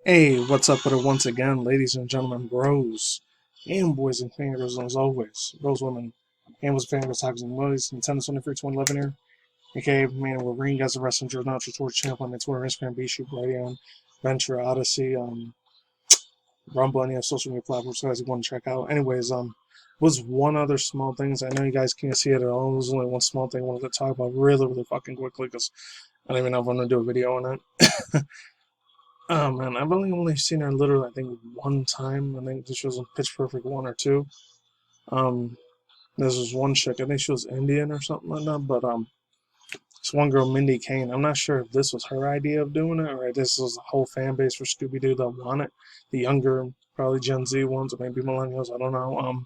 Hey, what's up with it once again, ladies and gentlemen, bros, and boys and fingers, and as always, bros, women, and boys, fingers, hogs, and boys, Nintendo 2011 here, aka MannyTendoWolverine, guys, the wrestling journal, not your Twitch channel, my Twitter, Instagram, B-Shoot, Bradion, Venture, Odyssey, Rumble, any of social media platforms, guys, you want to check out. Anyways, was one other small things. I know you guys can't see it at all. There's only one small thing I wanted to talk about really fucking quickly because I don't even know if I'm going to do a video on it. Oh man, I've only seen her literally I think one time. I think she was in Pitch Perfect 1 or 2. Um this was one chick, I think she was Indian or something like that, but this one girl, Mindy Kaling, I'm not sure if this was her idea of doing it or if this was the whole fan base for Scooby Doo that want it. The younger, probably Gen Z ones or maybe millennials, I don't know.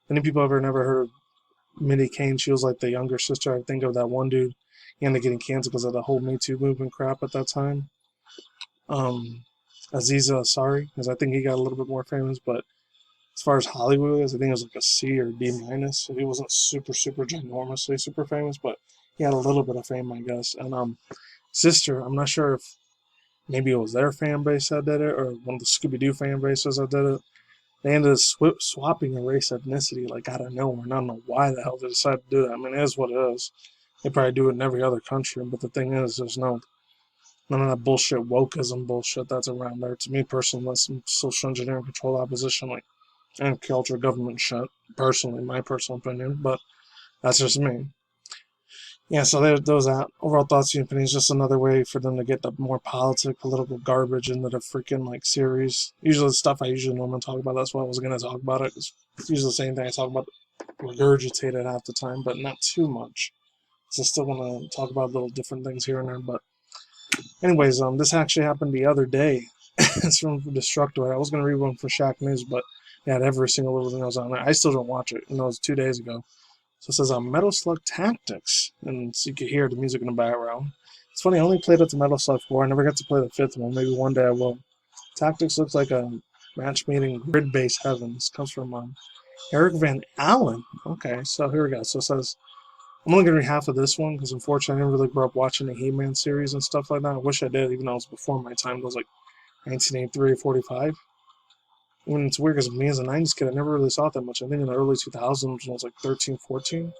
Many people ever never heard of Mindy Kaling. She was like the younger sister, I think, of that one dude. He ended up getting canceled because of the whole Me Too movement crap at that time. Um Aziza Ansari, because I think he got a little bit more famous, but as far as Hollywood goes, I think it was like a C or D minus. So he wasn't super ginormously super famous, but he had a little bit of fame, I guess. And Sister, I'm not sure if maybe it was their fan base that did it or one of the Scooby Doo fan bases that did it. They ended up swapping a race ethnicity like out of nowhere. And I don't know why the hell they decided to do that. I mean, it is what it is. They probably do it in every other country, but the thing is, there's none of that bullshit wokeism bullshit that's around there. To me personally, that's some social engineering control opposition, like and culture government shit. Personally, my personal opinion, but that's just me. Yeah, so there's that. Overall thoughts and opinions, just another way for them to get the more political garbage into the freaking like series. Usually the stuff I usually normally talk about. That's why I was gonna talk about it. It's usually the same thing I talk about, regurgitated half the time, but not too much. So I still want to talk about little different things here and there. But anyways, this actually happened the other day. It's from Destructoid. I was gonna read one for Shack News, but yeah, every single little thing that was on there. I still don't watch it. It was 2 days ago. So it says Metal Slug Tactics, and so you can hear the music in the background. It's funny, I only played up to Metal Slug 4. I never got to play the fifth one. Maybe one day I will. Tactics looks like a match made in grid-based heavens. Comes from Eric Van Allen. Okay, so here we go. So it says, I'm only going to read half of this one because unfortunately I didn't really grow up watching the Heman series and stuff like that. I wish I did, even though it was before my time. It was like 1983 or 45. When it's weird because me as a 90s kid, I never really saw it that much. I think in the early 2000s when I was like 13, 14,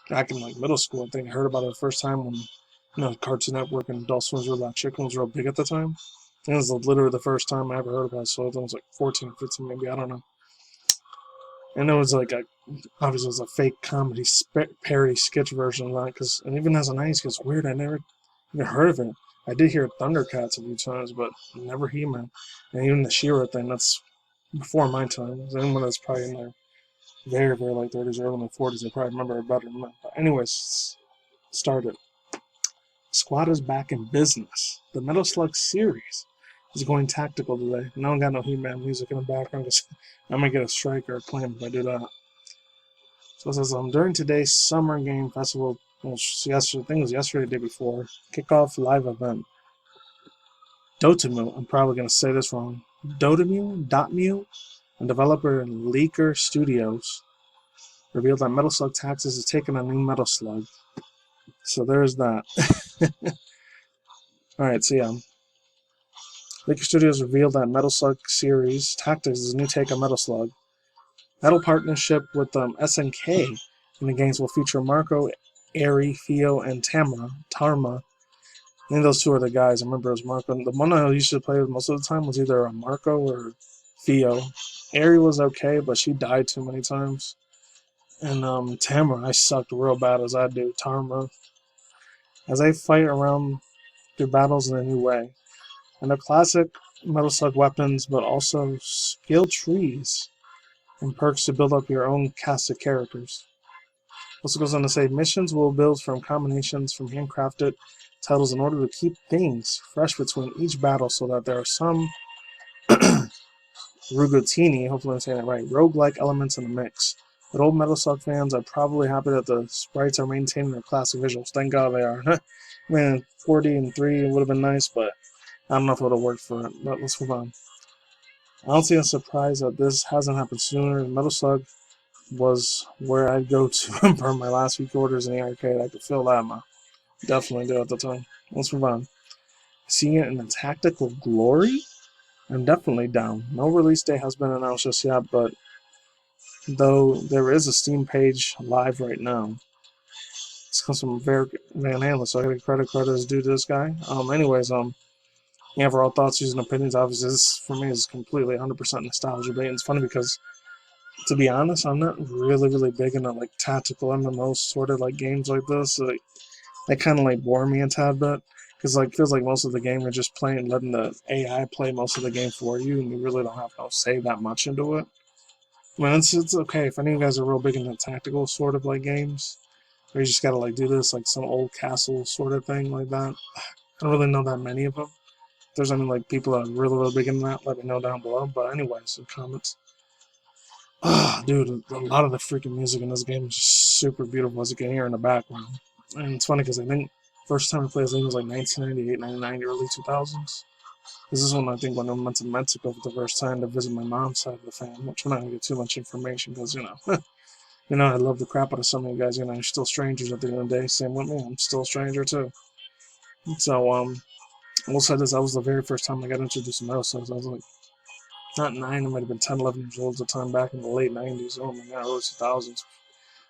back in like middle school, I think I heard about it the first time when Cartoon Network and Adult Swim's Real About Chicken was real big at the time. I think it was literally the first time I ever heard about it, so I was like 14, 15, maybe, I don't know. And it was like obviously it was a fake comedy parody sketch version of that, and even as a 90s kid, it's weird, I never even heard of it. I did hear Thundercats a few times, but never He-Man. And even the She-Ra thing, that's before my time. Anyone that's probably in their very like 30s, early 40s, they probably remember it better than that. But anyways, started. Squad is back in business. The Metal Slug series is going tactical today. And I don't got no He-Man music in the background because I might get a strike or a claim if I do that. So it says, during today's Summer Game Festival, which yesterday, I think it was yesterday, the day before, kickoff live event. Dotemu, I'm probably going to say this wrong. Dotemu, and developer Leaker Studios, revealed that Metal Slug Tactics is taking a new Metal Slug. So there's that. Alright, so yeah. Leaker Studios revealed that Metal Slug series Tactics is a new take on Metal Slug. Metal partnership with SNK in the games will feature Marco, Eri, Theo, and Tarma. I think those two are the guys. I remember it was Marco. The one I used to play with most of the time was either Marco or Theo. Eri was okay, but she died too many times. And Tamara, I sucked real bad as I do. Tarma. As I fight around through battles in a new way. And the classic Metal Slug weapons, but also skill trees and perks to build up your own cast of characters. Also goes on to say, missions will build from combinations from handcrafted titles in order to keep things fresh between each battle so that there are some Rugotini, hopefully I'm saying that right, roguelike elements in the mix. But old Metal Slug fans are probably happy that the sprites are maintaining their classic visuals. Thank God they are. I mean, 4D and 3 would have been nice, but I don't know if it would have worked for it. But let's move on. I don't see a surprise that this hasn't happened sooner. Metal Slug was where I'd go to burn my last week orders in the arcade. I could feel that, man. Definitely do at the time. Let's move on. Seeing it in a tactical glory? I'm definitely down. No release date has been announced just yet, but though there is a Steam page live right now. This comes from Van Halen, so I gotta credit is due to this guy. Anyways, overall thoughts, views, and opinions. Obviously, this for me is completely 100% nostalgia bait. And it's funny because, to be honest, I'm not really big into like tactical MMO sort of like games like this. Like, they kind of like bore me a tad bit because like feels like most of the game you're just playing, letting the AI play most of the game for you, and you really don't have to say that much into it. I mean, it's okay if any of you guys are real big into tactical sort of like games, or you just gotta like do this like some old castle sort of thing like that. I don't really know that many of them. If there's any like people that are really big into that, let me know down below. But anyways, in comments. Dude, a lot of the freaking music in this game is just super beautiful, as you can hear in the background. And it's funny because I think first time I played this game was like 1998, 1990, early 2000s. This is when I think when I went to Mexico for the first time to visit my mom's side of the family, which I'm not going to get too much information because, I love the crap out of some of you guys. You're still strangers at the end of the day. Same with me. I'm still a stranger too. So, I will say this, that was the very first time I got introduced to Metal Slug. I was like, not 9, I might have been 10, 11 years old at the time, back in the late 90s. Oh my god, early 2000s. It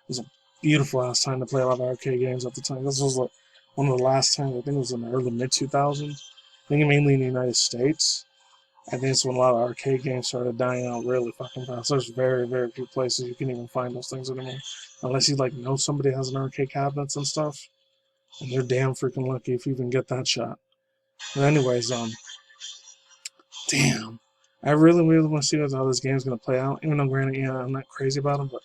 was a beautiful ass time to play a lot of arcade games at the time. This was like one of the last times, I think it was in the early mid 2000s. I think mainly in the United States. I think it's when a lot of arcade games started dying out really fucking fast. There's very few places you can even find those things anymore. Unless you like know somebody has an arcade cabinets and stuff. And you're damn freaking lucky if you even get that shot. But anyways, damn. I really want to see how this game's gonna play out. Even though granted, I'm not crazy about them, but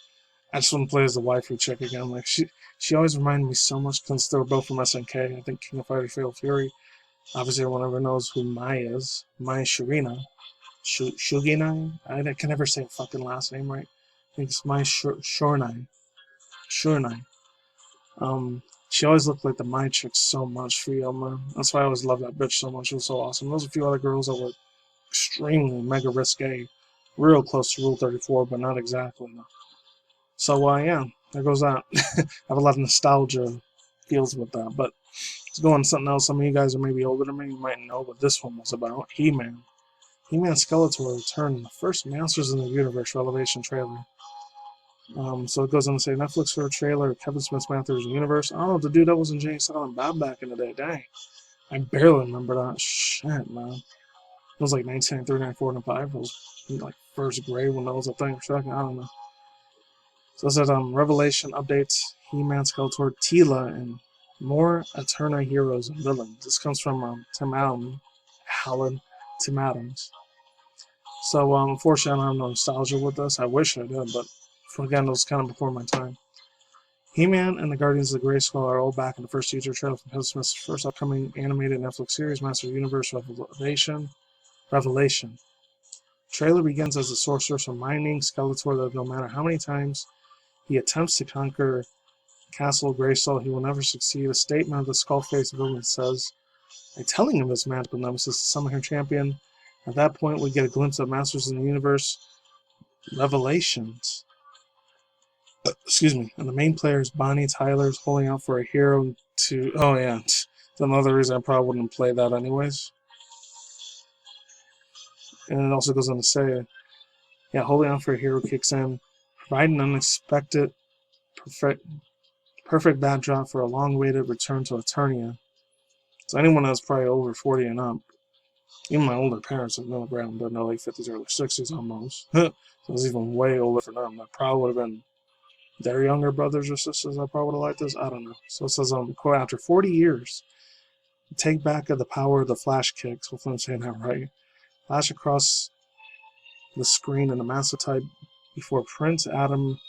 I just want to play as the waifu chick again. Like she always reminded me so much since they were both from SNK. I think King of Fighters Fatal Fury. Obviously, everyone ever knows who Mai is. Mai Shirina. Shuginai? I can never say a fucking last name right. I think it's Mai Shornai. Shornai. She always looked like the Mai chick so much for you, man. That's why I always loved that bitch so much. She was so awesome. There was a few other girls that were extremely mega risque. Real close to Rule 34, but not exactly. So, yeah, there goes that. I have a lot of nostalgia feels with that. But let's go on to something else. Some of you guys are maybe older than me. You might know what this one was about. He-Man. He-Man Skeletor returned in the first Masters in the Universe Revelation trailer. So it goes on to say Netflix for a trailer of Kevin Smith's Masters in the Universe. Oh, the dude that was in Jay Silent Bob back in the day. Dang. I barely remember that. Shit, man. It was like 1993, 94, and 5. It was like first grade when that was a thing. Second, I don't know. So it says Revelation updates He-Man, Skeletor, Tila, and more Eterna heroes and villains. This comes from Tim Adams. So unfortunately, I don't have no nostalgia with this. I wish I did, but again, it was kind of before my time. He-Man and the Guardians of the Grayskull are all back in the first teaser trailer from Kevin Smith's first upcoming animated Netflix series, Master of the Universe Revelation. Trailer begins as the sorcerer's reminding Skeletor that no matter how many times he attempts to conquer Castle Grayskull, he will never succeed. A statement of the skull-faced villain says, by telling him his magical nemesis to summon her champion. At that point, we get a glimpse of Masters in the Universe Revelations. Excuse me. And the main player is Bonnie Tyler's holding out for a hero to... Oh, yeah. That's another reason I probably wouldn't play that anyways. And it also goes on to say, holding out for a hero kicks in, provide an unexpected, perfect backdrop for a long-awaited return to Eternia. So anyone that's probably over 40 and up, even my older parents have been around in the late 50s, early 60s almost. So it was even way older for them. That probably would have been their younger brothers or sisters that probably would have liked this. I don't know. So it says, quote, after 40 years, take back of the power of the flash kicks, hopefully I'm saying that right, flash across the screen in a massive type before Prince Adam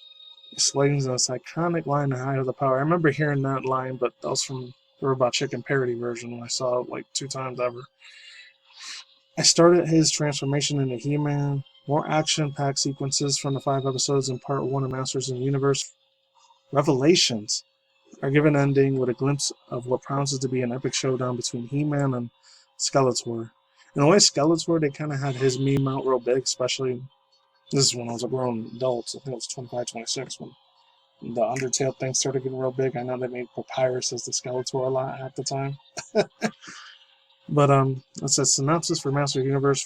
explains this iconic line to hide of the power. I remember hearing that line, but that was from the Robot Chicken parody version when I saw it like 2 times ever. I started his transformation into He-Man. More action-packed sequences from the 5 episodes in Part 1 of Masters in the Universe Revelations are given an ending with a glimpse of what promises to be an epic showdown between He-Man and Skeletor. In a way, Skeletor, they kind of had his meme out real big, especially, this is when I was a grown adult, so I think it was 25, 26, when the Undertale thing started getting real big. I know they made Papyrus as the Skeletor a lot at the time. But that's a synopsis for Master of the Universe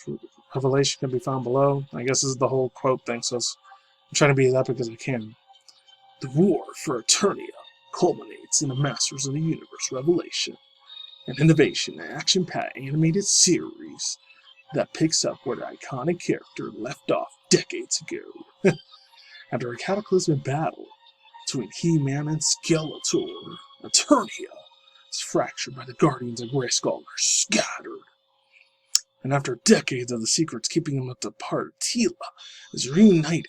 Revelation can be found below. I guess this is the whole quote thing, so I'm trying to be as epic as I can. The war for Eternia culminates in the Masters of the Universe Revelation, an innovation action-packed animated series that picks up where the iconic character left off decades ago. After a cataclysmic battle between Heman and Skeletor, Eternia is fractured by the Guardians of Grayskull and are scattered. And after decades of the secrets keeping him apart, Teela is reunited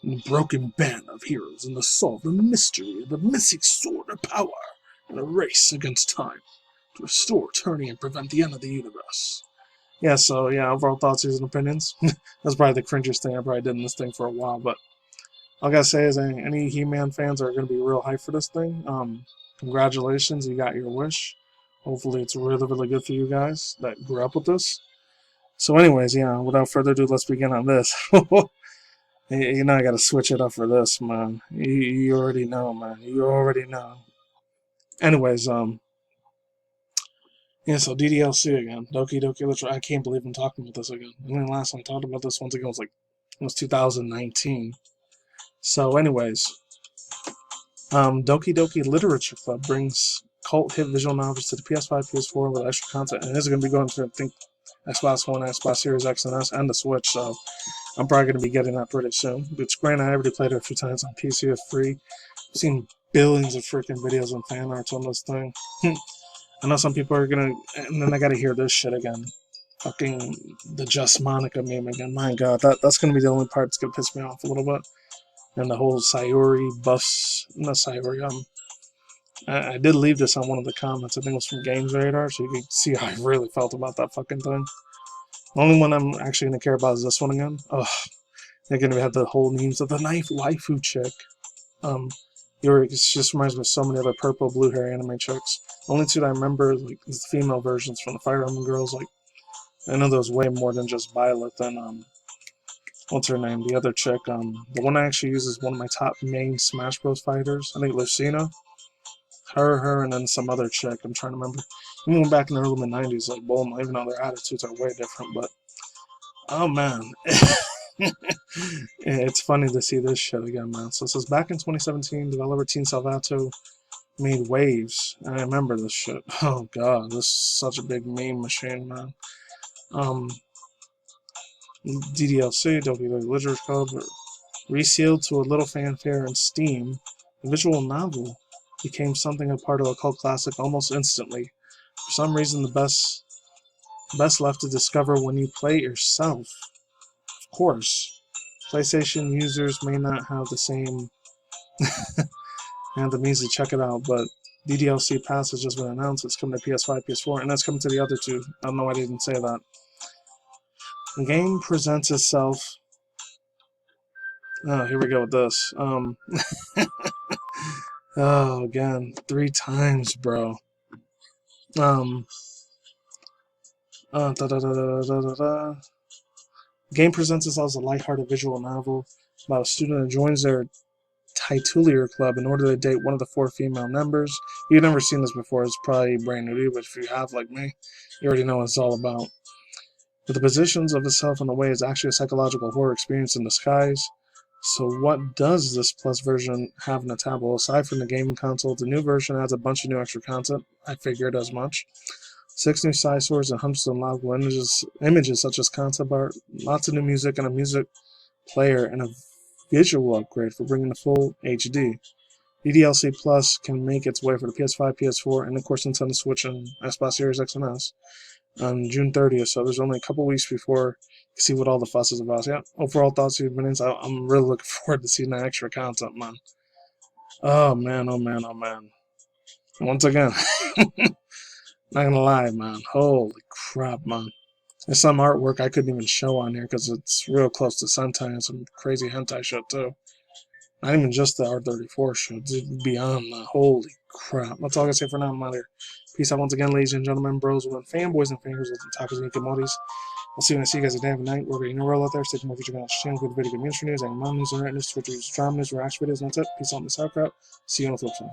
in a broken band of heroes in the solve the mystery of the missing sword of power in a race against time to restore Eternia and prevent the end of the universe. Yeah, so yeah, overall thoughts, views, and opinions. That's probably the cringiest thing I probably did in this thing for a while, but all I gotta say is any He-Man fans are gonna be real hyped for this thing. Congratulations, you got your wish. Hopefully it's really, really good for you guys that grew up with this. So anyways, yeah, without further ado, let's begin on this. You know I gotta switch it up for this, man. You already know, man. You already know. Anyways, yeah, so DDLC again. Doki Doki Literature. I can't believe I'm talking about this again. I mean, last time I talked about this once again was 2019. So anyways, Doki Doki Literature Club brings cult hit visual novels to the PS5, PS4 with extra content, and this is going to be going to, I think, Xbox One, Xbox Series X and S, and the Switch, so I'm probably going to be getting that pretty soon. But granted, I already played it a few times on PC for free. I've seen billions of freaking videos and fan arts on this thing. I know some people are going to, and then I got to hear this shit again. Fucking the Just Monica meme again. My God, that's going to be the only part that's going to piss me off a little bit. And the whole Sayori buffs, not Sayori, I did leave this on one of the comments. I think it was from Games Radar, so you can see how I really felt about that fucking thing. The only one I'm actually going to care about is this one again. Ugh. They're going to have the whole memes of the knife waifu chick. It just reminds me of so many other purple, blue hair anime chicks. The only two that I remember like, is the female versions from the Fire Emblem girls. Like, I know there was way more than just Violet and, what's her name? The other chick. The one I actually use is one of my top main Smash Bros. Fighters. I think Lucina. Her, and then some other chick. I'm trying to remember. Even back in the early 90s, like Bulma, even though their attitudes are way different, but oh man. It's funny to see this shit again, man. So it says back in 2017, developer Team Salvato made Waves. I remember this shit. Oh god, this is such a big meme machine, man. DDLC, Doki Doki Literature Club, resealed to a little fanfare in Steam. The visual novel became something a part of a cult classic almost instantly. For some reason, the best left to discover when you play it yourself. Of course, PlayStation users may not have the same and the means to check it out, but DDLC Pass has just been announced. It's coming to PS5, PS4, and that's coming to the other two. I don't know why I didn't say that. The game presents itself. Oh, here we go with this. Oh, again, 3 times, bro. The game presents itself as a lighthearted visual novel about a student who joins their Titular Club in order to date one of the 4 female members. You've never seen this before, it's probably brand new to you, but if you have, like me, you already know what it's all about. But the positions of itself in a way is actually a psychological horror experience in disguise. So what does this Plus version have in the tablet? Aside from the gaming console, the new version adds a bunch of new extra content. I figured as much. 6 new side stories and hundreds of unlockable images such as concept art, lots of new music, and a music player, and a visual upgrade for bringing the full HD. DDLC Plus can make its way for the PS5, PS4, and of course Nintendo Switch and Xbox Series X and S on June 30th, so there's only a couple weeks before you see what all the fuss is about. So yeah, overall thoughts and opinions, I'm really looking forward to seeing that extra content, man. Oh man, oh man, oh man. Once again, not gonna lie, man. Holy crap, man. There's some artwork I couldn't even show on here because it's real close to Sentai and some crazy hentai shit too. Not even just the R34 shit, it's beyond that. Holy crap. That's all I can say for now. I'm out here. Peace out once again, ladies and gentlemen, bros, women, fanboys, and fangirls with the tacos and commodities. I'll see you when I see you guys a day of night. We're getting a roll out there. Stay tuned for future channel with video game industry news, and mom news, internet news, Twitter news, drama news, reaction videos, and that's it. Peace out, Miss Outcrop. See you on the flip side.